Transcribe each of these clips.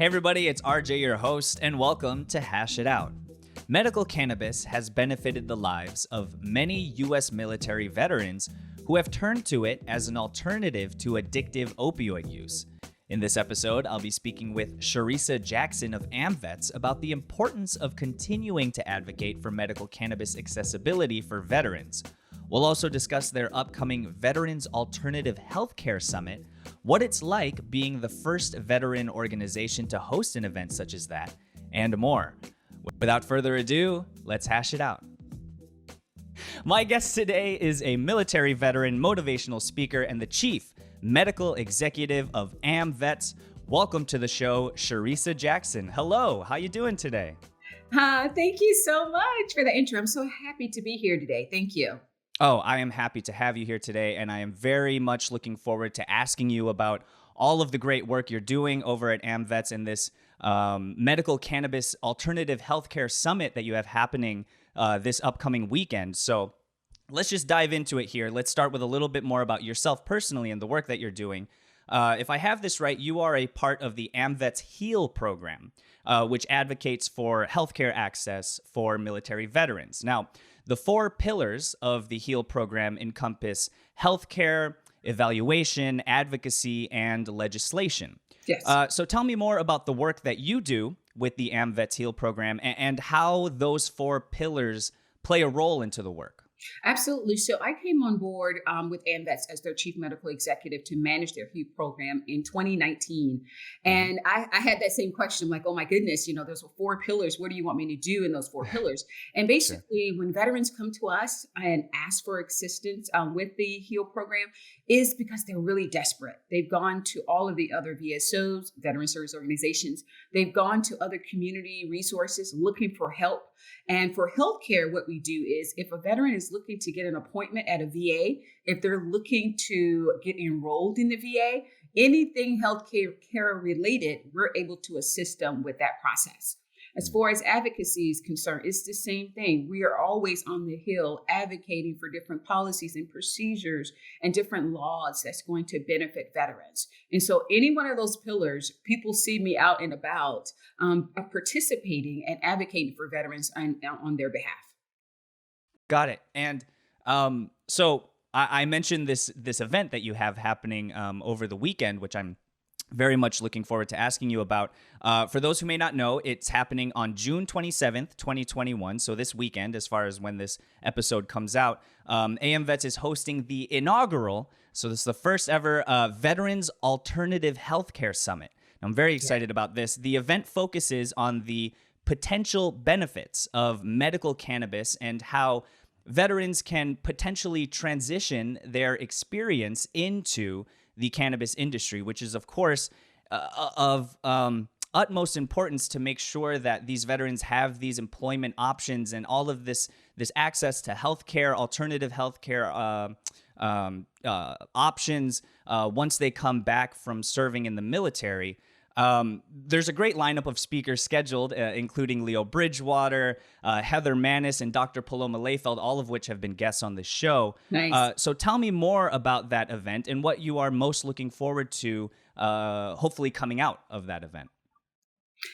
Hey everybody, it's RJ, your host, and welcome to Hash It Out. Medical cannabis has benefited the lives of many U.S. military veterans who have turned to it as an alternative to addictive opioid use. In this episode, I'll be speaking with Cherissa Jackson of AMVETS about the importance of continuing to advocate for medical cannabis accessibility for veterans. We'll also discuss their upcoming Veterans Alternative Healthcare Summit, what it's like being the first veteran organization to host an event such as that, and more. Without further ado, let's hash it out. My guest today is a military veteran, motivational speaker, and the chief medical executive of AMVETS. Welcome to the show, Cherissa Jackson. Hello, how you doing today? Thank you so much for the intro. I'm so happy to be here today. Thank you. Oh, I am happy to have you here today, and I am very much looking forward to asking you about all of the great work you're doing over at AMVETS in this Medical Cannabis Alternative Healthcare Summit that you have happening this upcoming weekend. So let's just dive into it here. Let's start with a little bit more about yourself personally and the work that you're doing. If I have this right, you are a part of the AMVETS HEAL program, which advocates for healthcare access for military veterans. Now, the four pillars of the HEAL program encompass healthcare, evaluation, advocacy, and legislation. Yes. So tell me more about the work that you do with the AMVETS HEAL program and how those four pillars play a role into the work. Absolutely. So I came on board with AMVETS as their chief medical executive to manage their HIO program in 2019. And I had that same question. I'm like, oh my goodness, there's four pillars. What do you want me to do in those four pillars? And basically, when veterans come to us and ask for assistance with the HIO program, is because they're really desperate. They've gone to all of the other VSOs, veteran service organizations. They've gone to other community resources looking for help. And for healthcare, what we do is if a veteran is looking to get an appointment at a VA, if they're looking to get enrolled in the VA, anything healthcare related, we're able to assist them with that process. As far as advocacy is concerned, it's the same thing. We are always on the Hill advocating for different policies and procedures and different laws that's going to benefit veterans. And so any one of those pillars, people see me out and about participating and advocating for veterans on their behalf. Got it. And so I mentioned this event that you have happening over the weekend, which I'm very much looking forward to asking you about. For those who may not know, it's happening on June 27th, 2021. So this weekend, as far as when this episode comes out, AMVETS is hosting the inaugural, so this is the first ever Veterans Alternative Healthcare Summit. I'm very excited about this. The event focuses on the potential benefits of medical cannabis and how veterans can potentially transition their experience into the cannabis industry, which is, of course, of utmost importance to make sure that these veterans have these employment options and all of this access to healthcare, alternative healthcare options once they come back from serving in the military. There's a great lineup of speakers scheduled, including Leo Bridgewater, Heather Manis, and Dr. Paloma Layfeld, all of which have been guests on the show. Nice. So tell me more about that event and what you are most looking forward to, hopefully coming out of that event.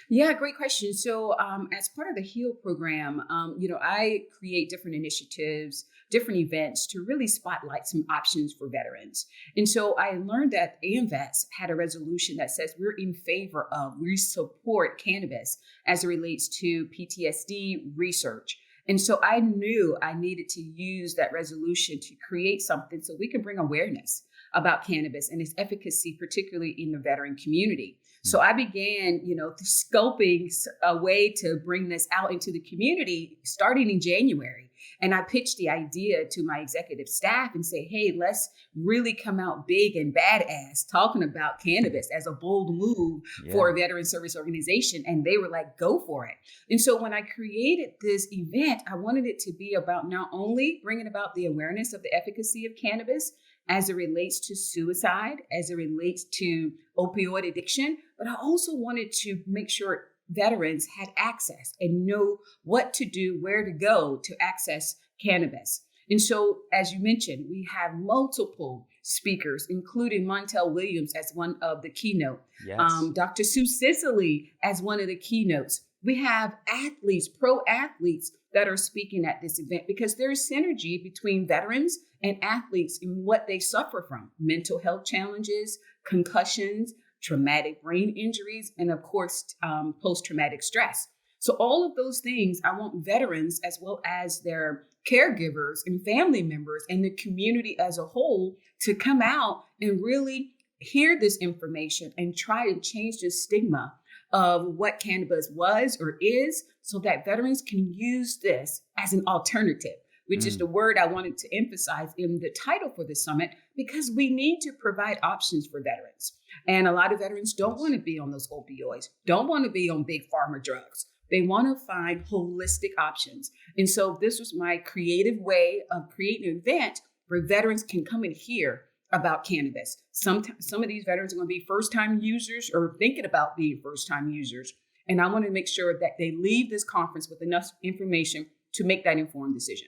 Yeah, great question. So as part of the HEAL program, I create different initiatives, different events to really spotlight some options for veterans. And so I learned that AMVETS had a resolution that says we support cannabis as it relates to PTSD research. And so I knew I needed to use that resolution to create something so we can bring awareness about cannabis and its efficacy, particularly in the veteran community. So I began, scoping a way to bring this out into the community starting in January. And I pitched the idea to my executive staff and say, hey, let's really come out big and badass talking about cannabis as a bold move for a veteran service organization. And they were like, go for it. And so when I created this event, I wanted it to be about not only bringing about the awareness of the efficacy of cannabis as it relates to suicide, as it relates to opioid addiction, but I also wanted to make sure veterans had access and know what to do, where to go to access cannabis. And so, as you mentioned, we have multiple speakers, including Montel Williams as one of the keynote, Yes. Dr. Sue Sicily as one of the keynotes. We have athletes, pro athletes that are speaking at this event because there's synergy between veterans and athletes in what they suffer from: mental health challenges, concussions, traumatic brain injuries, and of course, post-traumatic stress. So all of those things, I want veterans as well as their caregivers and family members and the community as a whole to come out and really hear this information and try to change the stigma of what cannabis was or is, so that veterans can use this as an alternative, which is the word I wanted to emphasize in the title for the summit, because we need to provide options for veterans. And a lot of veterans don't want to be on those opioids, don't want to be on big pharma drugs. They want to find holistic options. And so this was my creative way of creating an event where veterans can come and hear about cannabis. Some of these veterans are going to be first-time users or thinking about being first-time users. And I want to make sure that they leave this conference with enough information to make that informed decision.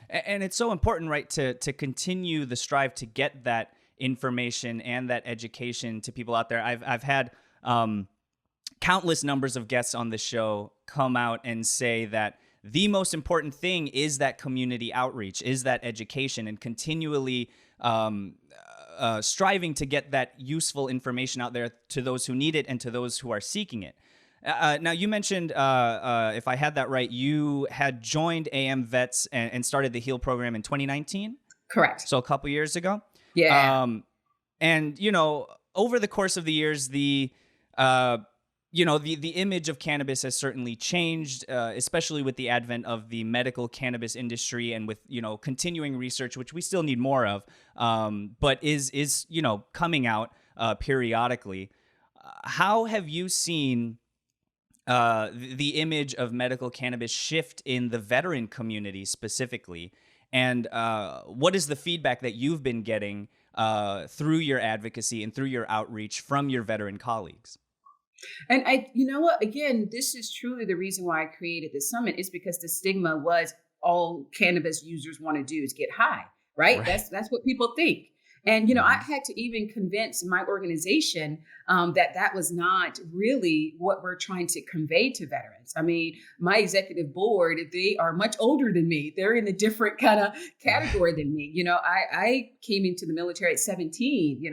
And it's so important, right, to continue the strive to get that information and that education to people out there. I've had countless numbers of guests on the show come out and say that the most important thing is that community outreach, is that education, and continually striving to get that useful information out there to those who need it and to those who are seeking it. Now, you mentioned, if I had that right, you had joined AMVETS and started the HEAL program in 2019? Correct. So a couple years ago? Yeah. And, you know, over the course of the years, the image of cannabis has certainly changed, especially with the advent of the medical cannabis industry and with, continuing research, which we still need more of, but is coming out periodically. How have you seen the image of medical cannabis shift in the veteran community specifically? And what is the feedback that you've been getting through your advocacy and through your outreach from your veteran colleagues? And you know what, again, this is truly the reason why I created the summit, is because the stigma was all cannabis users want to do is get high, right? That's what people think. And, I had to even convince my organization that was not really what we're trying to convey to veterans. I mean, my executive board, they are much older than me. They're in a different kind of category than me. I came into the military at 17.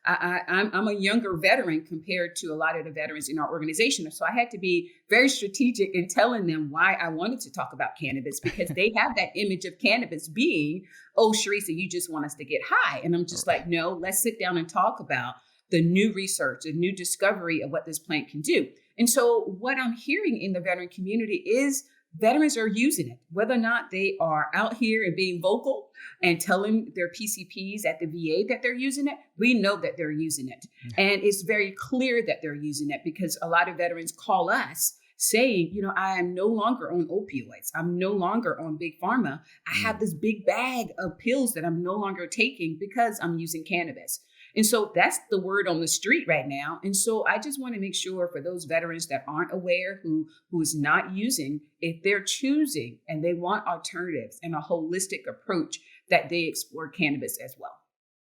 I'm a younger veteran compared to a lot of the veterans in our organization. So I had to be very strategic in telling them why I wanted to talk about cannabis, because they have that image of cannabis being, oh, Cherissa, you just want us to get high. And I'm just like, no, let's sit down and talk about the new research, the new discovery of what this plant can do. And so what I'm hearing in the veteran community is veterans are using it, whether or not they are out here and being vocal and telling their PCPs at the VA that they're using it. We know that they're using it. And it's very clear that they're using it, because a lot of veterans call us saying, I am no longer on opioids. I'm no longer on big pharma. I have this big bag of pills that I'm no longer taking because I'm using cannabis. And so that's the word on the street right now. And so I just want to make sure for those veterans that aren't aware, who is not using, if they're choosing and they want alternatives and a holistic approach, that they explore cannabis as well.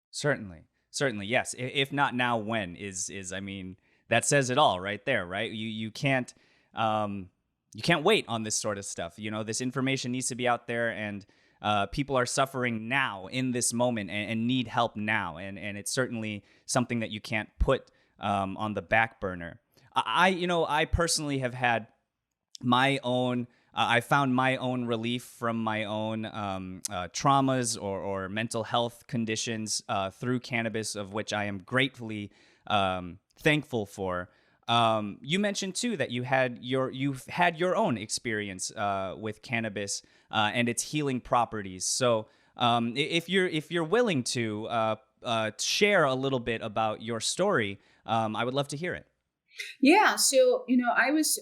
Certainly, yes. If not now, when is I mean, that says it all right there, right? You can't wait on this sort of stuff. This information needs to be out there, and people are suffering now in this moment and need help now. And it's certainly something that you can't put on the back burner. I personally have had my own, I found my own relief from my own traumas or mental health conditions through cannabis, of which I am gratefully thankful for. You mentioned too that you've had your own experience with cannabis and its healing properties. So if you're willing to share a little bit about your story, I would love to hear it. Yeah. So, I was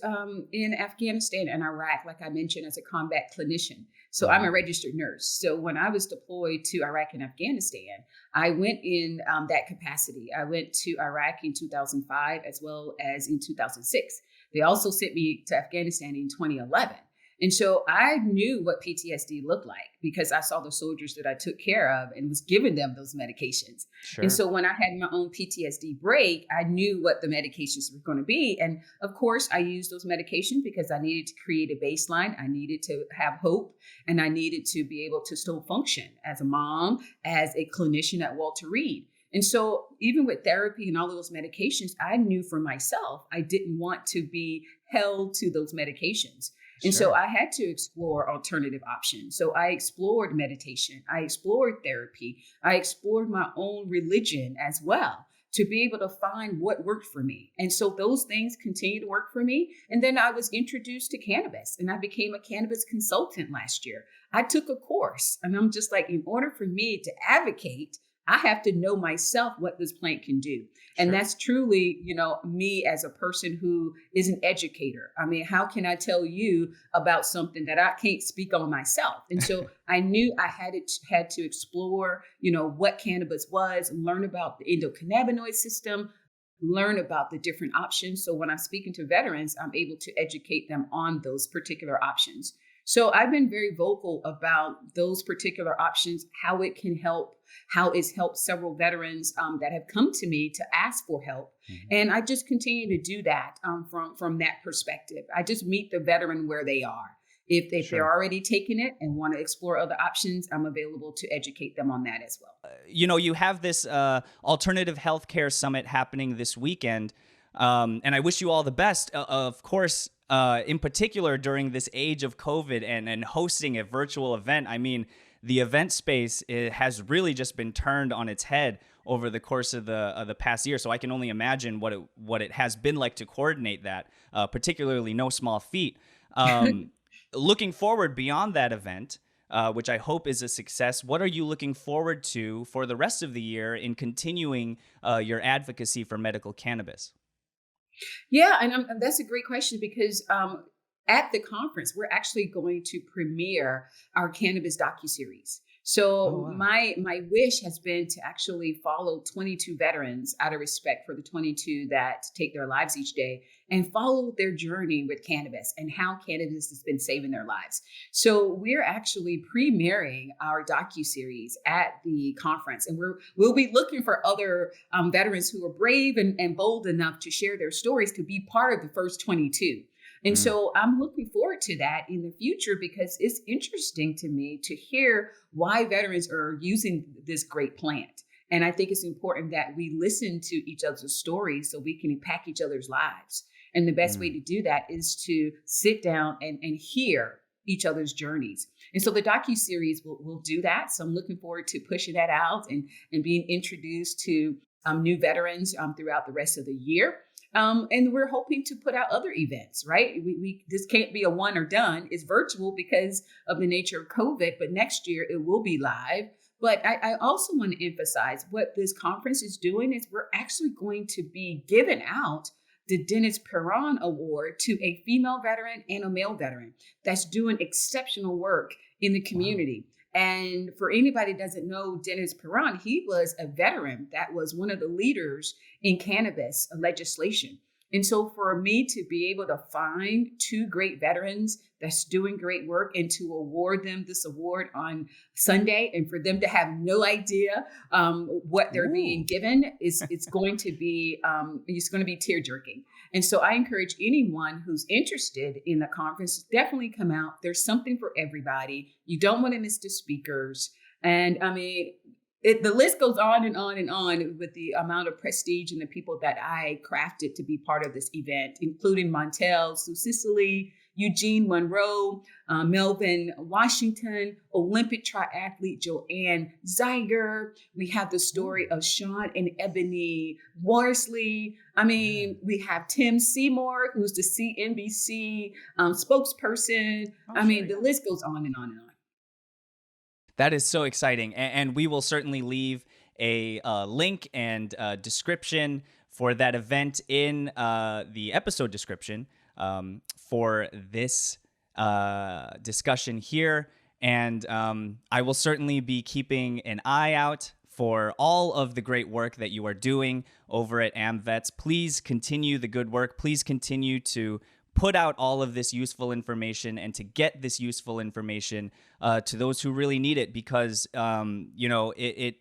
in Afghanistan and Iraq, like I mentioned, as a combat clinician. So I'm a registered nurse. So when I was deployed to Iraq and Afghanistan, I went in that capacity. I went to Iraq in 2005 as well as in 2006. They also sent me to Afghanistan in 2011. And so I knew what PTSD looked like because I saw the soldiers that I took care of and was giving them those medications. And Sure. so when I had my own PTSD break, I knew what the medications were going to be. And of course, I used those medications because I needed to create a baseline. I needed to have hope, and I needed to be able to still function as a mom, as a clinician at Walter Reed. And so, even with therapy and all of those medications, I knew for myself, I didn't want to be held to those medications. And so Sure. I had to explore alternative options. So I explored meditation, I explored therapy, I explored my own religion as well to be able to find what worked for me. And so those things continue to work for me. And then I was introduced to cannabis and I became a cannabis consultant last year. I took a course and I'm just like, in order for me to advocate, I have to know myself what this plant can do. And Sure. that's truly, me as a person who is an educator. I mean, how can I tell you about something that I can't speak on myself? And so I knew I had to explore, what cannabis was, learn about the endocannabinoid system, learn about the different options. So when I'm speaking to veterans, I'm able to educate them on those particular options. So I've been very vocal about those particular options, how it can help, how it's helped several veterans that have come to me to ask for help. Mhm. And I just continue to do that from that perspective. I just meet the veteran where they are. If they're Sure. already taking it and want to explore other options, I'm available to educate them on that as well. You have this alternative healthcare summit happening this weekend, and I wish you all the best. Of course, in particular during this age of COVID and hosting a virtual event. I mean, the event space has really just been turned on its head over the course of the past year. So I can only imagine what it has been like to coordinate that, particularly no small feat. Um, Looking forward beyond that event, which I hope is a success, what are you looking forward to for the rest of the year in continuing your advocacy for medical cannabis? Yeah, and that's a great question because at the conference we're actually going to premiere our cannabis docuseries. Oh, So wow. my wish has been to actually follow 22 veterans out of respect for the 22 that take their lives each day and follow their journey with cannabis and how cannabis has been saving their lives. So we're actually premiering our docuseries at the conference, and we'll be looking for other veterans who are brave and bold enough to share their stories to be part of the first 22. And Mm, so I'm looking forward to that in the future because it's interesting to me to hear why veterans are using this great plant. And I think it's important that we listen to each other's stories so we can impact each other's lives. And the best way mm. to do that is to sit down and hear each other's journeys. And so the docu-series will do that. So I'm looking forward to pushing that out and being introduced to new veterans throughout the rest of the year. And we're hoping to put out other events, right? We this can't be a one or done. It's virtual because of the nature of COVID, but next year it will be live. But I also want to emphasize what this conference is doing is we're actually going to be giving out the Dennis Perron Award to a female veteran and a male veteran that's doing exceptional work in the Wow. community. And for anybody that doesn't know Dennis Perron, he was a veteran that was one of the leaders in cannabis legislation. And so for me to be able to find two great veterans that's doing great work and to award them this award on Sunday and for them to have no idea what they're being Ooh. given is it's going to be tear jerking. And so I encourage anyone who's interested in the conference to definitely come out. There's something for everybody. You don't want to miss the speakers. And I mean, the list goes on and on and on with the amount of prestige and the people that I crafted to be part of this event, including Montel, Sue Sicily, Eugene Monroe, Melvin Washington, Olympic triathlete Joanne Zeiger. We have the Ooh. story of Sean and Ebony Worsley. I Yeah. mean, we have Tim Seymour, who's the CNBC spokesperson. Oh, I mean, sure. the Yeah. list goes on and on and on. That is so exciting. And we will certainly leave a link and description for that event in the episode description for this discussion here. And I will certainly be keeping an eye out for all of the great work that you are doing over at AMVETS. Please continue the good work. Please continue to put out all of this useful information and to get this useful information to those who really need it, because it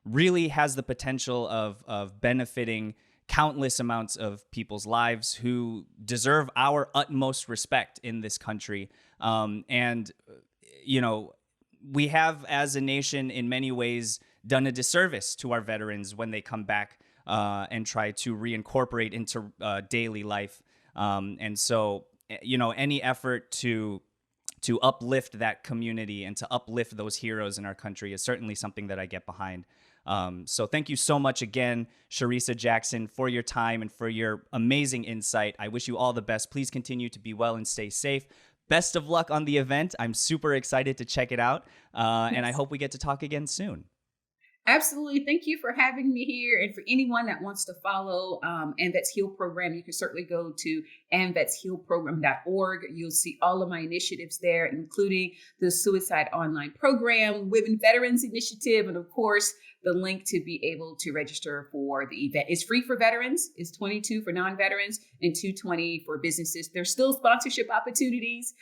really has the potential of benefiting countless amounts of people's lives who deserve our utmost respect in this country. We have, as a nation, in many ways, done a disservice to our veterans when they come back and try to reincorporate into daily life. And so, any effort to uplift that community and to uplift those heroes in our country is certainly something that I get behind. So thank you so much again, Cherissa Jackson, for your time and for your amazing insight. I wish you all the best. Please continue to be well and stay safe. Best of luck on the event. I'm super excited to check it out. And I hope we get to talk again soon. Absolutely. Thank you for having me here. And for anyone that wants to follow AMVETS HEAL program, you can certainly go to amvetshealprogram.org. You'll see all of my initiatives there, including the Suicide Online Program, Women Veterans Initiative, and of course, the link to be able to register for the event. It's free for veterans. It's $22 for non-veterans and $220 for businesses. There's still sponsorship opportunities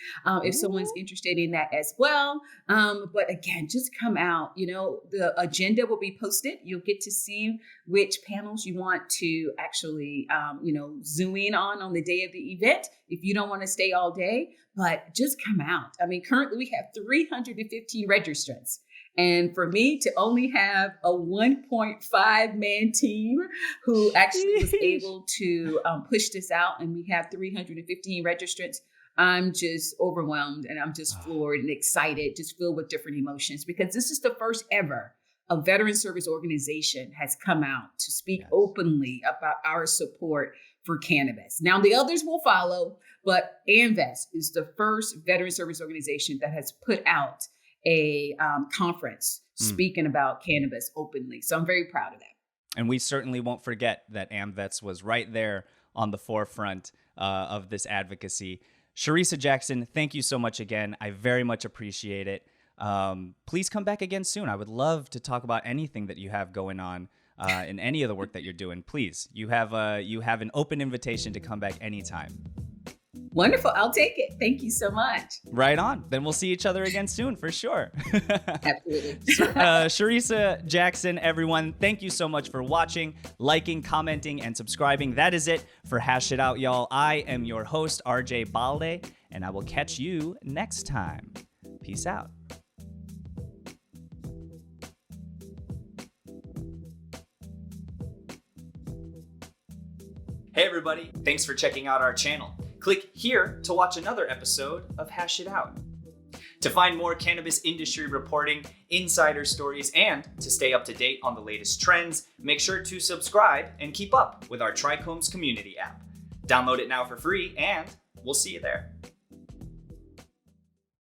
if someone's interested in that as well. But again, just come out. The agenda will be posted. You'll get to see which panels you want to actually, zoom in on the day of the event if you don't want to stay all day. But just come out. I mean, currently we have 315 registrants. And for me to only have a 1.5 man team who actually was able to push this out, and we have 315 registrants, I'm just overwhelmed and I'm just floored and excited, just filled with different emotions, because this is the first ever a veteran service organization has come out to speak openly about our support for cannabis. Now, the others will follow, but AMVETS is the first veteran service organization that has put out a conference speaking about cannabis openly. So I'm very proud of that. And we certainly won't forget that AMVETS was right there on the forefront of this advocacy. Cherissa Jackson, thank you so much again. I very much appreciate it. Please come back again soon. I would love to talk about anything that you have going on in any of the work that you're doing. Please, you have an open invitation to come back anytime. Wonderful. I'll take it. Thank you so much. Right on. Then we'll see each other again soon for sure. Absolutely. Cherissa Jackson, everyone, thank you so much for watching, liking, commenting, and subscribing. That is it for Hash It Out, y'all. I am your host, RJ Balde, and I will catch you next time. Peace out. Hey everybody, thanks for checking out our channel. Click here to watch another episode of Hash It Out. To find more cannabis industry reporting, insider stories, and to stay up to date on the latest trends, make sure to subscribe and keep up with our TRICHOMES community app. Download it now for free, and we'll see you there.